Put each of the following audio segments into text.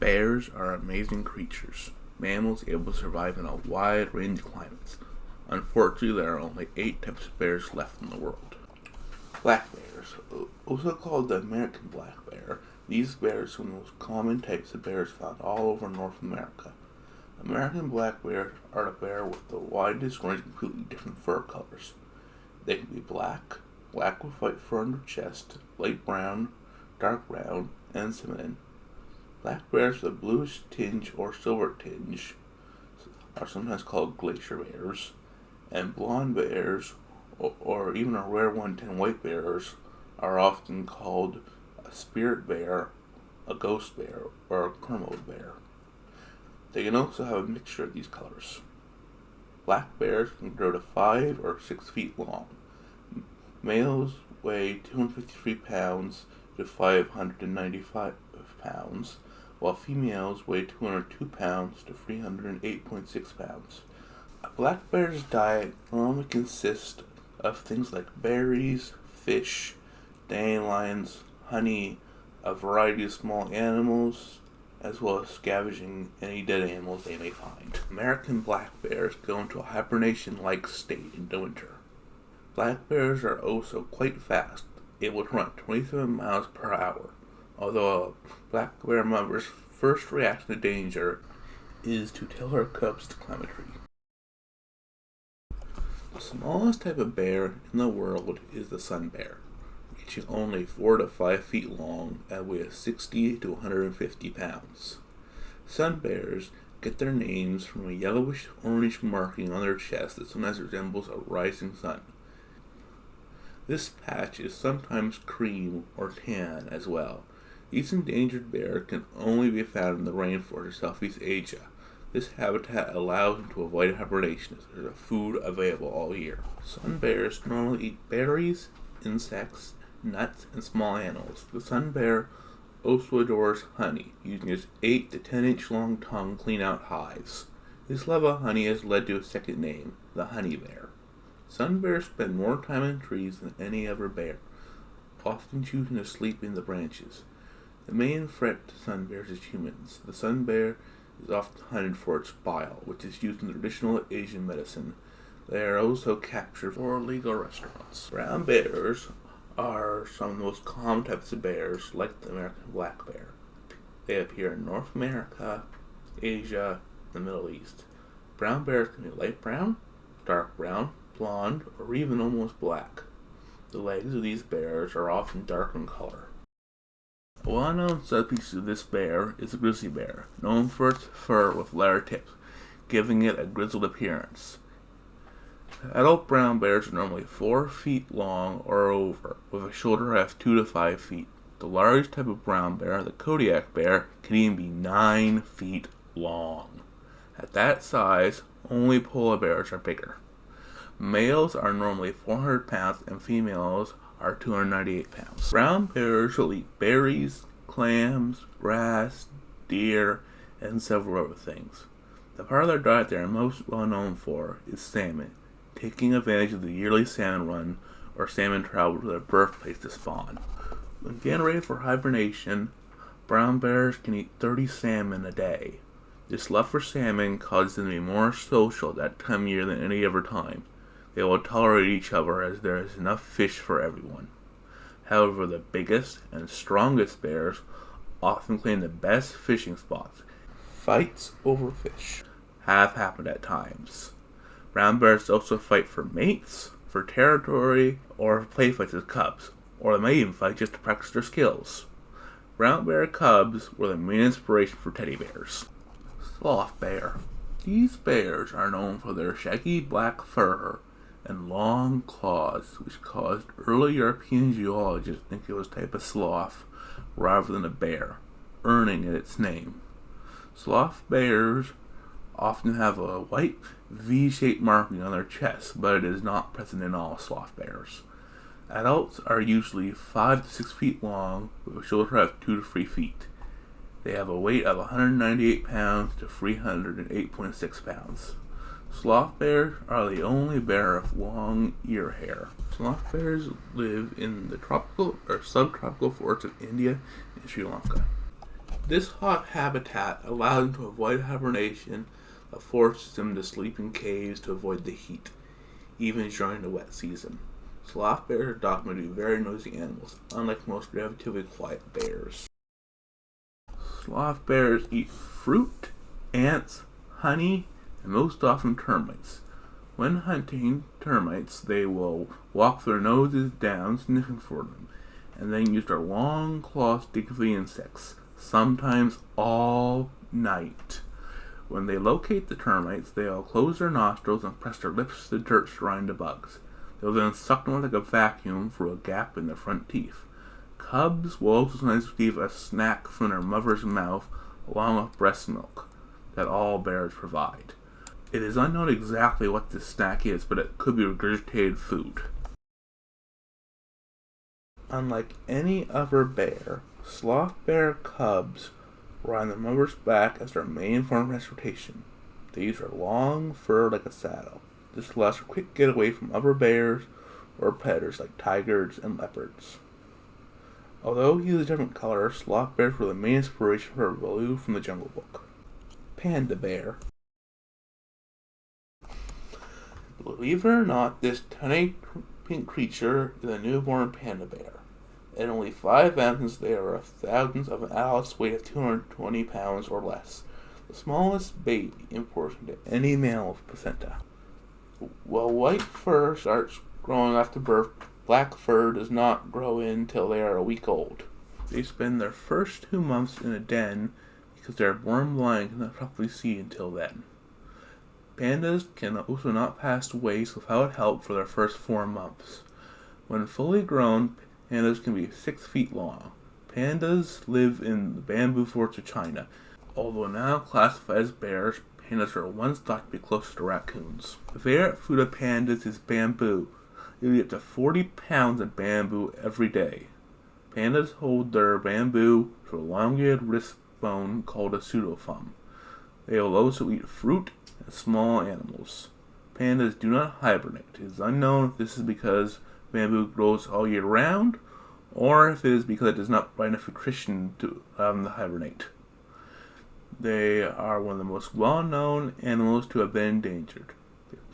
Bears are amazing creatures, mammals able to survive in a wide range of climates. Unfortunately, there are only 8 types of bears left in the world. Black bears, also called the American black bear, these bears are the most common types of bears found all over North America. American black bears are the bear with the widest range of completely different fur colors. They can be black with white fur on their chest, light brown, dark brown, and cinnamon. Black bears with a bluish tinge or silver tinge are sometimes called glacier bears, and blonde bears, or even a rare 110 white bears, are often called a spirit bear, a ghost bear, or a Kermode bear. They can also have a mixture of these colors. Black bears can grow to 5 or 6 feet long. Males weigh 253 pounds to 595 pounds, while females weigh 202 pounds to 308.6 pounds. A black bear's diet normally consists of things like berries, fish, dandelions, honey, a variety of small animals, as well as scavenging any dead animals they may find. American black bears go into a hibernation-like state in the winter. Black bears are also quite fast, able to run 27 miles per hour, although a black bear mother's first reaction to danger is to tell her cubs to climb a tree. The smallest type of bear in the world is the sun bear, reaching only 4 to 5 feet long and weighs 60 to 150 pounds. Sun bears get their names from a yellowish-orange marking on their chest that sometimes resembles a rising sun. This patch is sometimes cream or tan as well. These endangered bears can only be found in the rainforest of Southeast Asia. This habitat allows them to avoid hibernation as there is food available all year. Sun bears normally eat berries, insects, nuts, and small animals. The sun bear also adores honey, using its 8 to 10 inch long tongue to clean out hives. This love of honey has led to a second name, the honey bear. Sun bears spend more time in trees than any other bear, often choosing to sleep in the branches. The main threat to sun bears is humans. The sun bear is often hunted for its bile, which is used in traditional Asian medicine. They are also captured for illegal restaurants. Brown bears are some of the most common types of bears, like the American black bear. They appear in North America, Asia, and the Middle East. Brown bears can be light brown, dark brown, blonde, or even almost black. The legs of these bears are often dark in color. A well-known subspecies of this bear is the grizzly bear, known for its fur with leather tips, giving it a grizzled appearance. Adult brown bears are normally 4 feet long or over, with a shoulder height of 2 to 5 feet. The largest type of brown bear, the Kodiak bear, can even be 9 feet long. At that size, only polar bears are bigger. Males are normally 400 pounds and females are 298 pounds. Brown bears will eat berries, clams, grass, deer, and several other things. The part of their diet they are most well known for is salmon, taking advantage of the yearly salmon run or salmon travel to their birthplace to spawn. When getting ready for hibernation, brown bears can eat 30 salmon a day. This love for salmon causes them to be more social at that time of year than any other time. They will tolerate each other as there is enough fish for everyone. However, the biggest and strongest bears often claim the best fishing spots. Fights over fish have happened at times. Brown bears also fight for mates, for territory, or play fights as cubs, or they may even fight just to practice their skills. Brown bear cubs were the main inspiration for teddy bears. Sloth bear. These bears are known for their shaggy black fur and long claws, which caused early European geologists to think it was a type of sloth rather than a bear, earning it its name. Sloth bears often have a white V-shaped marking on their chest, but it is not present in all sloth bears. Adults are usually 5 to 6 feet long, with a shoulder height of 2 to 3 feet. They have a weight of 198 pounds to 308.6 pounds. Sloth bears are the only bear with long ear hair. Sloth bears live in the tropical or subtropical forests of India and Sri Lanka. This hot habitat allows them to avoid hibernation that forces them to sleep in caves to avoid the heat, even during the wet season. Sloth bears are thought to be very noisy animals, unlike most relatively quiet bears. Sloth bears eat fruit, ants, honey, and most often termites. When hunting termites, they will walk their noses down, sniffing for them, and then use their long claws to dig for the insects, sometimes all night. When they locate the termites, they will close their nostrils and press their lips to the dirt surrounding the bugs. They will then suck them like a vacuum through a gap in their front teeth. Cubs will also sometimes receive a snack from their mother's mouth, along with breast milk, that all bears provide. It is unknown exactly what this snack is, but it could be regurgitated food. Unlike any other bear, sloth bear cubs ride on their mother's back as their main form of transportation. They use their long fur like a saddle. This allows for quick getaway from other bears or predators like tigers and leopards. Although he is a different color, sloth bears were the main inspiration for Baloo from the Jungle Book. Panda Bear. Believe it or not, this tiny pink creature is a newborn panda bear. At only 5 ounces, they are a thousandth of an adult's weight of 220 pounds or less. The smallest baby in proportion to any mammal placenta. While white fur starts growing after birth, black fur does not grow in until they are a week old. They spend their first 2 months in a den because they are born blind and cannot properly see until then. Pandas can also not pass waste without help for their first 4 months. When fully grown, pandas can be 6 feet long. Pandas live in the bamboo forests of China. Although now classified as bears, pandas are once thought to be closer to raccoons. The favorite food of pandas is bamboo. They eat up to 40 pounds of bamboo every day. Pandas hold their bamboo to a elongated wrist bone called a pseudothumb. They will also eat fruit and small animals. Pandas do not hibernate. It is unknown if this is because bamboo grows all year round, or if it is because it does not provide enough nutrition to allow them to hibernate. They are one of the most well-known animals to have been endangered,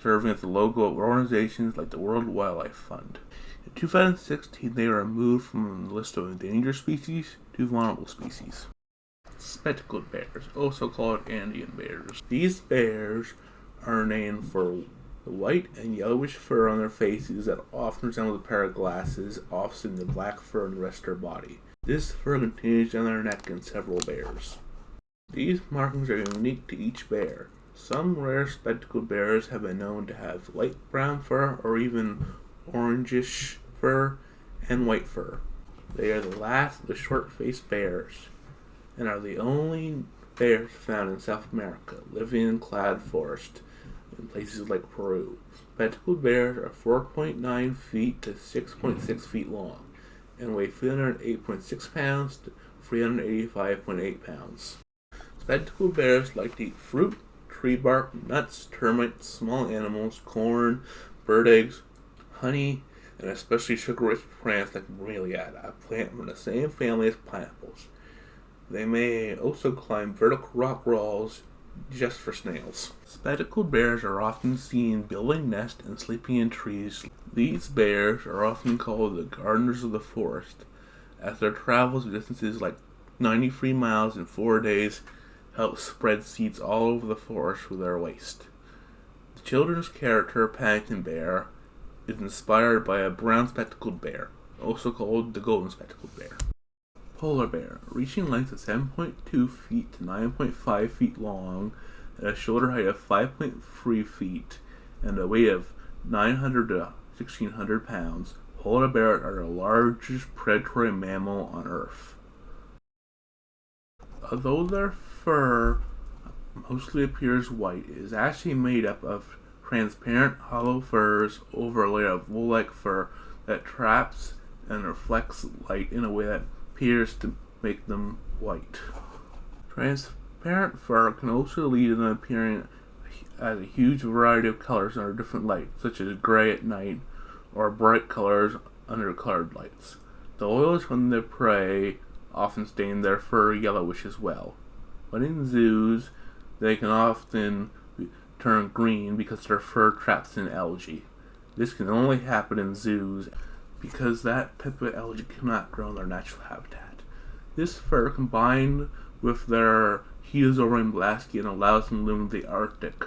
serving as the logo of organizations like the World Wildlife Fund. In 2016, they were removed from the list of endangered species to vulnerable species. Spectacled bears, also called Andean bears. These bears are named for the white and yellowish fur on their faces that often resembles a pair of glasses, offsetting the black fur on the rest of their body. This fur continues down their neck in several bears. These markings are unique to each bear. Some rare spectacled bears have been known to have light brown fur or even orangish fur and white fur. They are the last of the short-faced bears and are the only bears found in South America, living in clad forest in places like Peru. Spectacled bears are 4.9 feet to 6.6 feet long and weigh 308.6 pounds to 385.8 pounds. Spectacled bears like to eat fruit, tree bark, nuts, termites, small animals, corn, bird eggs, honey, and especially sugar-rich plants like bromeliad, a plant from the same family as pineapples. They may also climb vertical rock walls just for snails. Spectacled bears are often seen building nests and sleeping in trees. These bears are often called the gardeners of the forest, as their travels distances like 93 miles in 4 days help spread seeds all over the forest with their waste. The children's character Paddington Bear is inspired by a brown spectacled bear, also called the golden spectacled bear. Polar bear, reaching lengths of 7.2 feet to 9.5 feet long, and a shoulder height of 5.3 feet, and a weight of 900 to 1,600 pounds, polar bears are the largest predatory mammal on Earth. Although their fur mostly appears white, it is actually made up of transparent hollow furs over a layer of wool-like fur that traps and reflects light in a way that appears to make them white. Transparent fur can also lead to them appearing as a huge variety of colors under different light, such as gray at night or bright colors under colored lights. The oils from the prey often stain their fur yellowish as well. But in zoos, they can often turn green because their fur traps in algae. This can only happen in zoos because that type of algae cannot grow in their natural habitat. This fur, combined with their heat absorbing black skin, allows them to live in the Arctic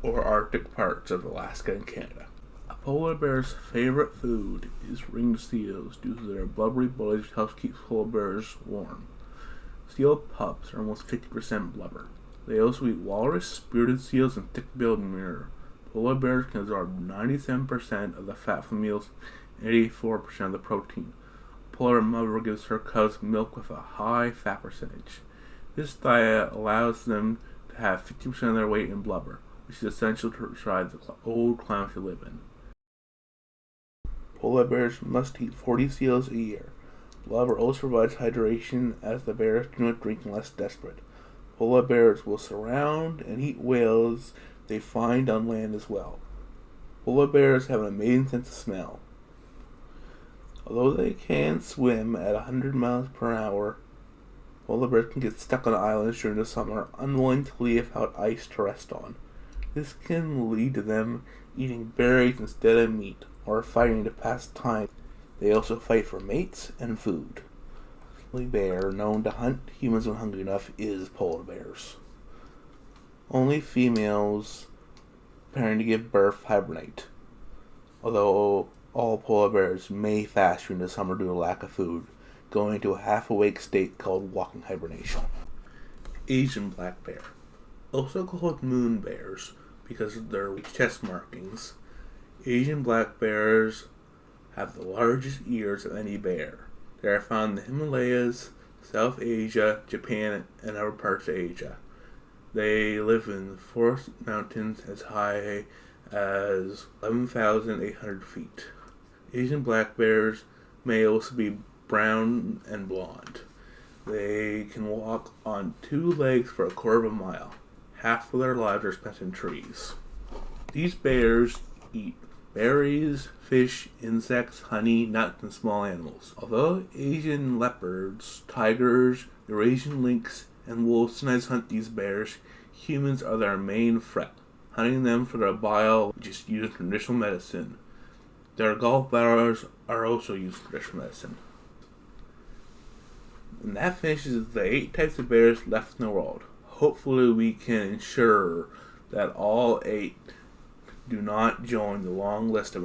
or Arctic parts of Alaska and Canada. A polar bear's favorite food is ringed seals due to their blubbery bodies, which helps keep polar bears warm. Seal pups are almost 50% blubber. They also eat walrus, spirited seals, and thick-billed mirror. Polar bears can absorb 97% of the fat from meals and 84% of the protein. A polar mother gives her cubs milk with a high fat percentage. This diet allows them to have 50% of their weight in blubber, which is essential to survive the cold climate they live in. Polar bears must eat 40 seals a year. Blubber also provides hydration as the bears do not drink unless desperate. Polar bears will surround and eat whales they find on land as well. Polar bears have an amazing sense of smell. Although they can swim at 100 miles per hour, polar bears can get stuck on islands during the summer, unwilling to leave without ice to rest on. This can lead to them eating berries instead of meat, or fighting to pass time. They also fight for mates and food. The only bear known to hunt humans when hungry enough is polar bears. Only females preparing to give birth hibernate, although all polar bears may fast during the summer due to lack of food, going into a half-awake state called walking hibernation. Asian black bear, also called moon bears because of their chest markings. Asian black bears have the largest ears of any bear. They are found in the Himalayas, South Asia, Japan, and other parts of Asia. They live in forest mountains as high as 11,800 feet. Asian black bears may also be brown and blonde. They can walk on two legs for a quarter of a mile. Half of their lives are spent in trees. These bears eat berries, fish, insects, honey, nuts, and small animals. Although Asian leopards, tigers, Eurasian lynx, and wolves sometimes hunt these bears, humans are their main threat, hunting them for their bile, which is used in traditional medicine. Their gallbladders are also used in traditional medicine. And that finishes the 8 types of bears left in the world. Hopefully we can ensure that all 8 do not join the long list of